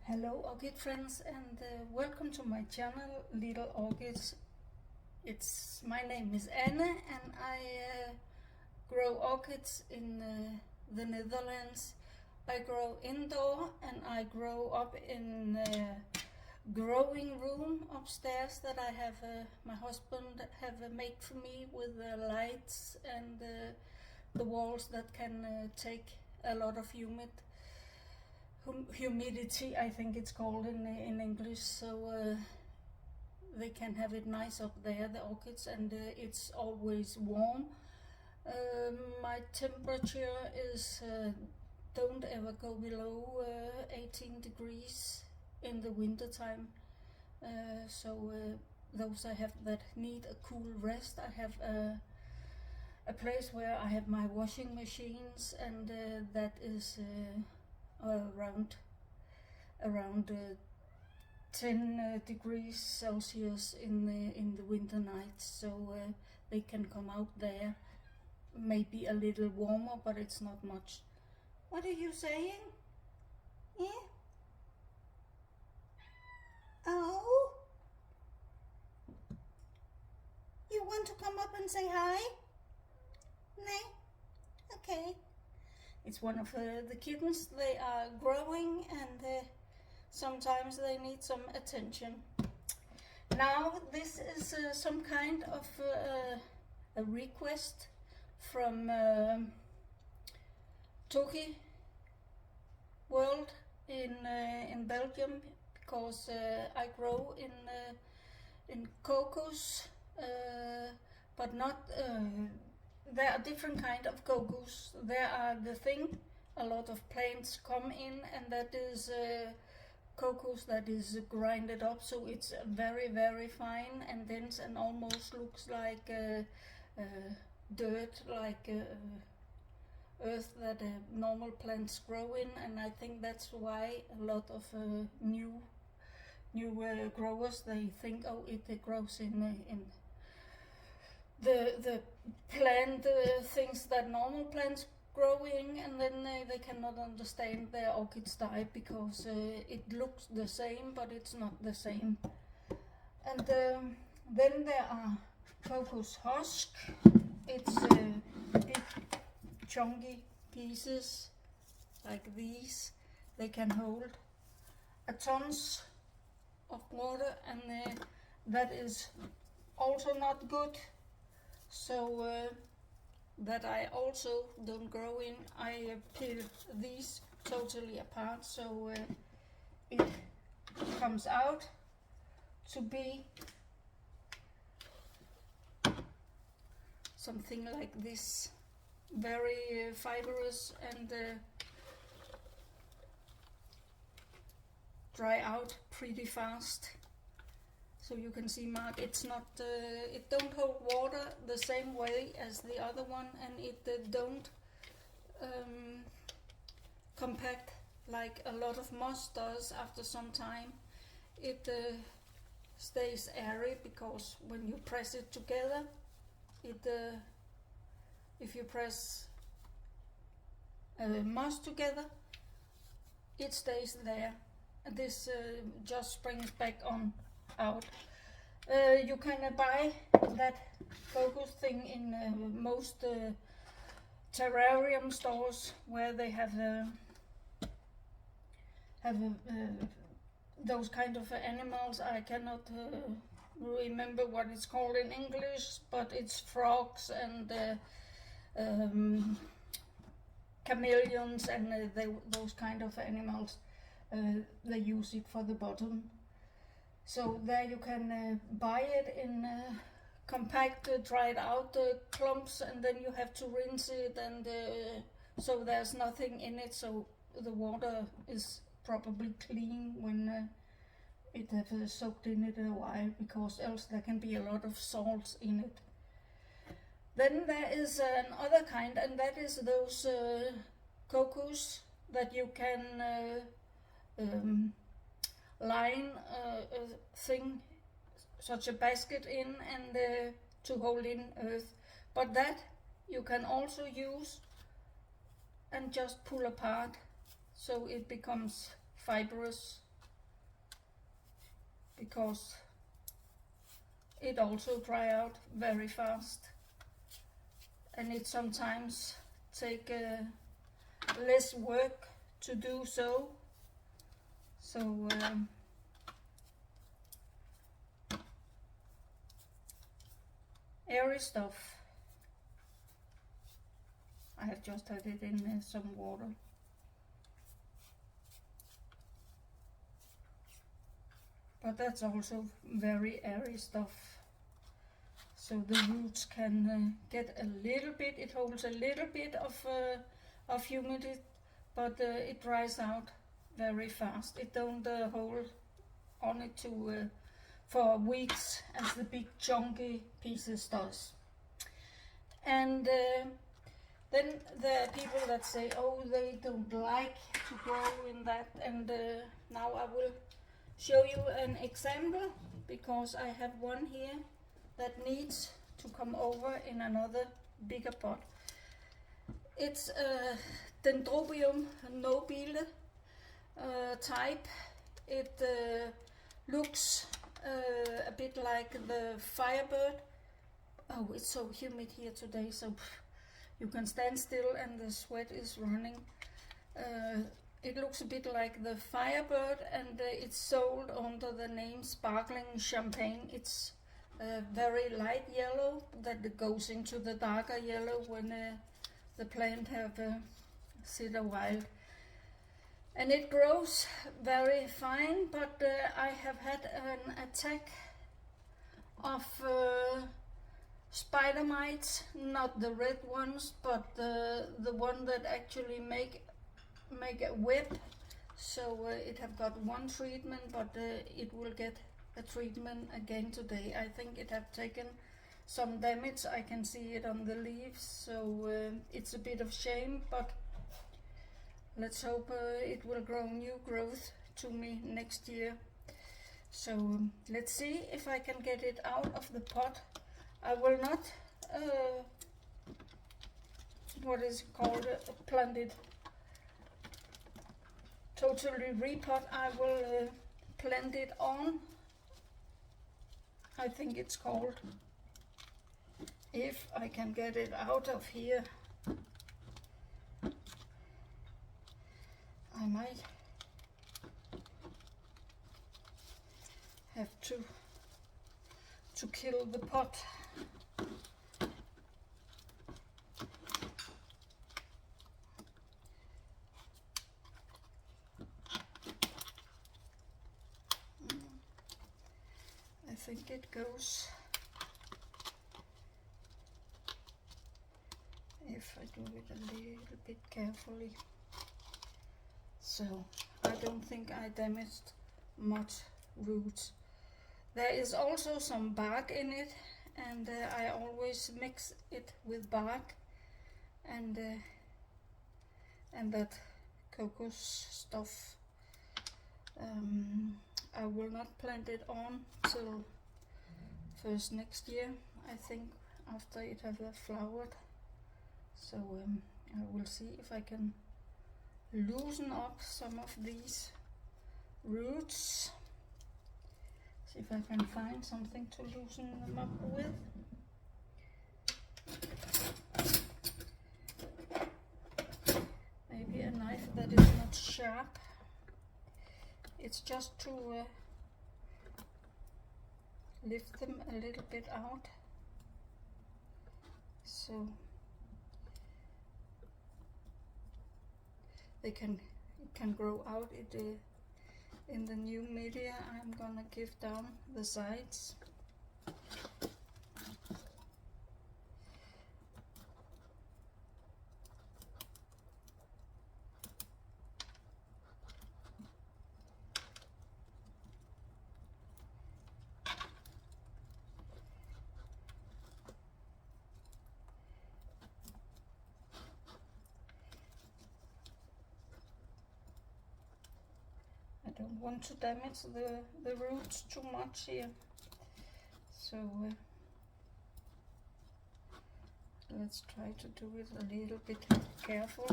Hello orchid friends, and welcome to my channel Little Orchids. My name is Anne, and I grow orchids in the Netherlands. I grow indoor, and I grow up in a growing room upstairs that I have my husband have made for me with lights and the walls that can take a lot of humidity, I think it's called in English, so they can have it nice up there, the orchids, and it's always warm. My temperature is don't ever go below 18 degrees in the winter time, so those I have that need a cool rest, I have a place where I have my washing machines, and that is around 10 degrees Celsius in the winter nights, so they can come out there. Maybe a little warmer, but it's not much. What are you saying? Yeah? Oh? You want to come up and say hi? No? Okay. It's one of the kittens. They are growing, and sometimes they need some attention. Now this is some kind of a request from Toki World in Belgium, because I grow in Cocos, but not. There are different kind of cocos. There are the thing a lot of plants come in, and that is cocos that is grinded up, so it's very very fine and dense and almost looks like dirt, like earth that normal plants grow in. And I think that's why a lot of new growers, they think, oh, it grows in the plant things that normal plants growing, and then they cannot understand their orchids die because it looks the same, but it's not the same. And then there are cocos husk. It's big chunky pieces like these. They can hold a tons of water, and that is also not good. So that I also don't grow in. I peel these totally apart, so it comes out to be something like this, very fibrous, and dry out pretty fast. So you can see, Mark, it's not, it don't hold water the same way as the other one, and it don't compact like a lot of moss does after some time. It stays airy, because when you press it together, if you press moss together, it stays there. And this just springs back on out. You can buy that cocos thing in most terrarium stores, where they have those kind of animals. I cannot remember what it's called in English, but it's frogs and chameleons, and those kind of animals. They use it for the bottom. So there you can buy it in compact, dried out clumps, and then you have to rinse it, and so there's nothing in it, so the water is probably clean when it has soaked in it a while, because else there can be a lot of salts in it. Then there is another kind, and that is those cocos that you can line a thing, such a basket in, and to hold in earth. But that you can also use and just pull apart, so it becomes fibrous because it also dry out very fast, and it sometimes take less work to do so. So airy stuff. I have just had it in some water. But that's also very airy stuff. So the roots can get a little bit, it holds a little bit of humidity, but it dries out very fast. It don't hold on it to for weeks as the big chunky pieces does. And then there are people that say, oh, they don't like to grow in that, and now I will show you an example, because I have one here that needs to come over in another bigger pot. It's a Dendrobium nobile type. It looks a bit like the firebird. Oh, it's so humid here today, so you can stand still and the sweat is running. It looks a bit like the firebird, and it's sold under the name Sparkling Champagne. It's very light yellow that goes into the darker yellow when the plant have sit a while. And it grows very fine, but I have had an attack of spider mites, not the red ones, but the one that actually make a web. So it have got one treatment, but it will get a treatment again today. I think it have taken some damage. I can see it on the leaves, so it's a bit of shame, but let's hope it will grow new growth to me next year. So let's see if I can get it out of the pot. I will not what is it called, plant it totally repot. I will plant it on, I think it's called, if I can get it out of here. I might have to kill the pot. I think it goes, if I do it a little bit carefully. So I don't think I damaged much roots. There is also some bark in it, and I always mix it with bark and that cocos stuff. I will not plant it on till first next year, I think, after it have flowered. So I will see if I can loosen up some of these roots. See if I can find something to loosen them up with. Maybe a knife that is not sharp. It's just to lift them a little bit out. So it can grow out. In the new media I'm gonna give down the sides. I don't want to damage the roots too much here, so let's try to do it a little bit careful.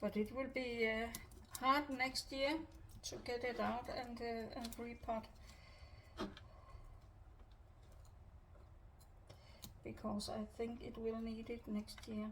But it will be hard next year to get it out and repot, because I think it will need it next year.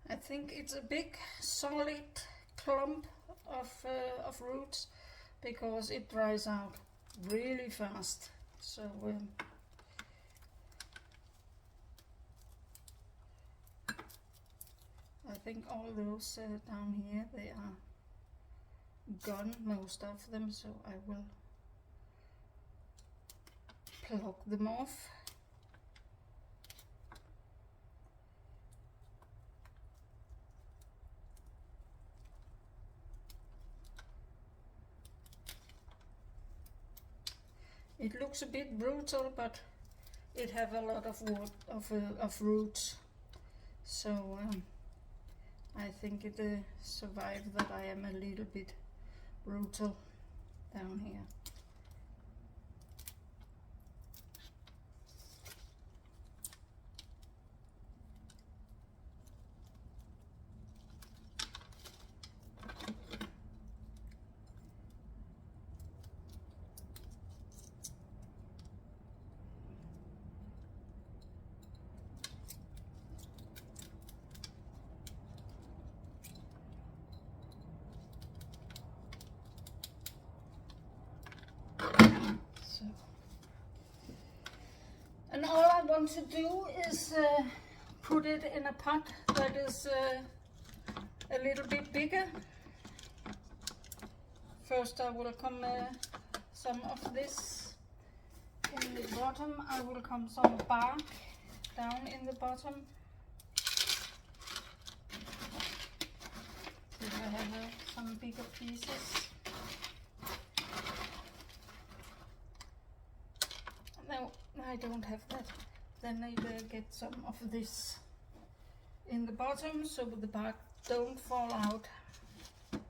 I think it's a big solid clump of roots, because it dries out really fast. So I think all those down here, they are gone, most of them, so I will pluck them off. It looks a bit brutal, but it have a lot of wood of roots, so I think it survived that I am a little bit brutal down here. And all I want to do is put it in a pot that is a little bit bigger. First I will come some of this in the bottom. I will come some bark down in the bottom. So I have some bigger pieces. No, I don't have that. Then I get some of this in the bottom, so the bark don't fall out. So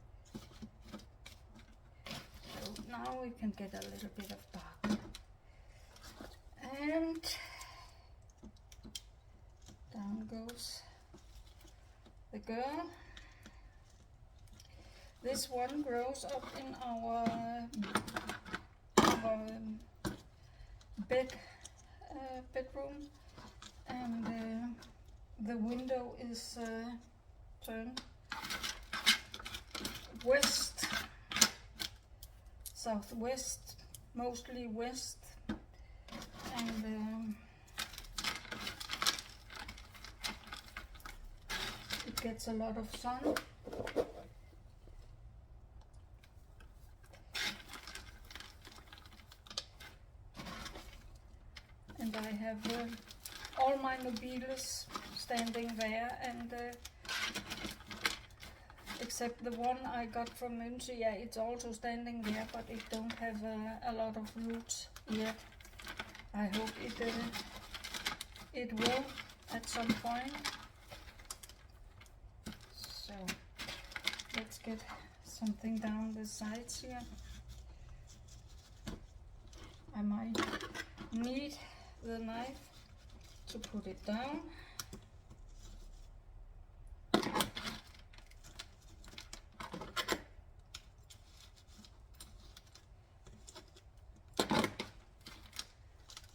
now we can get a little bit of bark. And down goes the girl. This one grows up in our bedroom, and the window is turned west, southwest, mostly west, and it gets a lot of sun. And I have all my nobiles standing there, and except the one I got from Münze, yeah, it's also standing there, but it don't have a lot of roots yet. I hope it will at some point. So let's get something down the sides here. I might need the knife to put it down.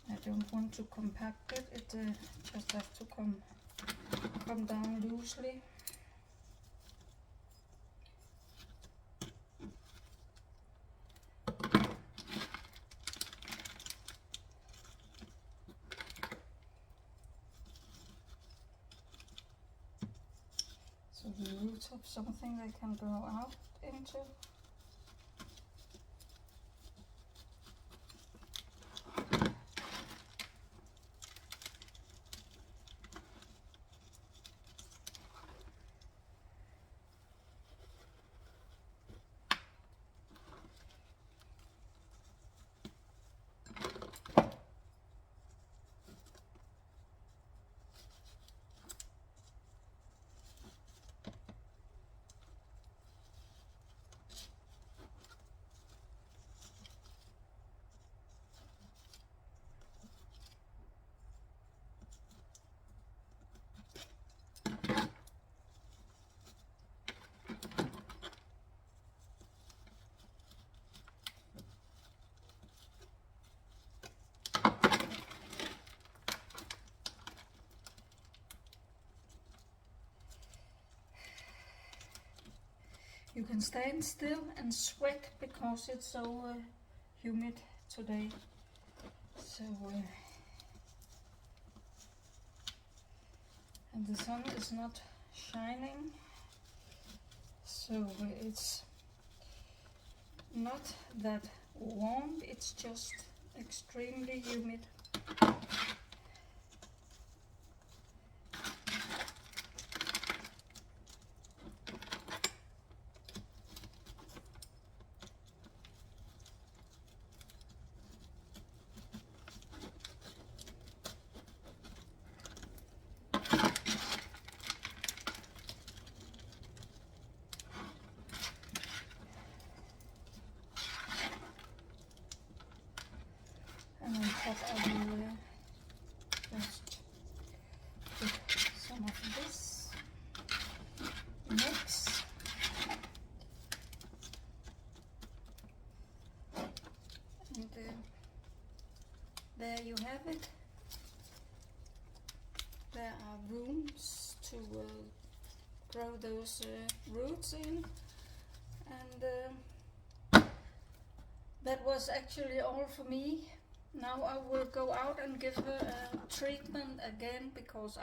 I don't want to compact it, it just has to come come down loosely. So the roots of something they can grow out into. You can stand still and sweat because it's so humid today. So, and the sun is not shining, so it's not that warm, it's just extremely humid. And on top I will just put some of this mix. And there you have it. There are rooms to grow those roots in. And that was actually all for me. Now I will go out and give her a treatment again, because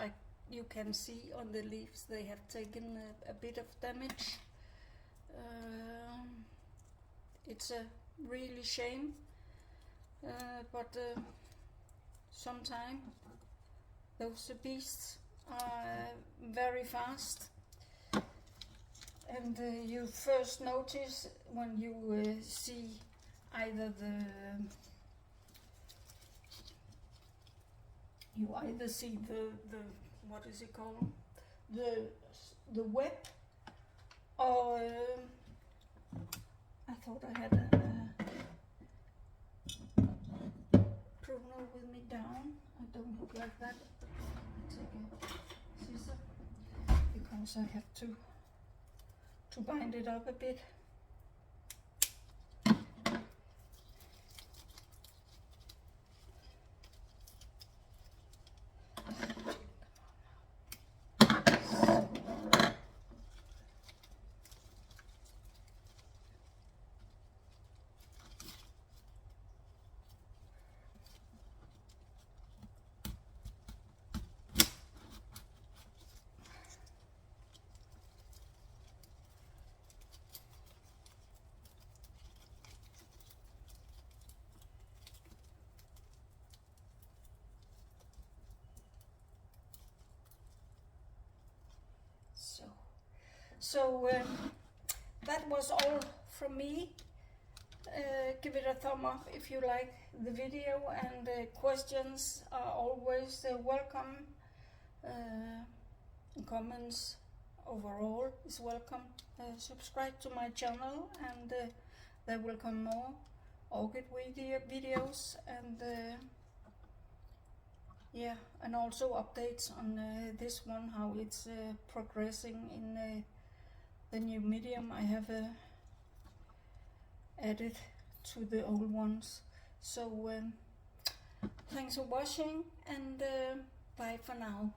you can see on the leaves they have taken a bit of damage. It's a really shame, but sometimes those beasts are very fast, and you first notice when you see either the what is it called, the web, or I thought I had a pruner with me down. I don't look like that. I take a scissor because I have to bind it up a bit. So that was all from me. Give it a thumb up if you like the video, and questions are always welcome. Comments overall is welcome. Subscribe to my channel, and there will come more orchid videos, and yeah, and also updates on this one, how it's progressing in the new medium I have added to the old ones. So thanks for watching, and bye for now.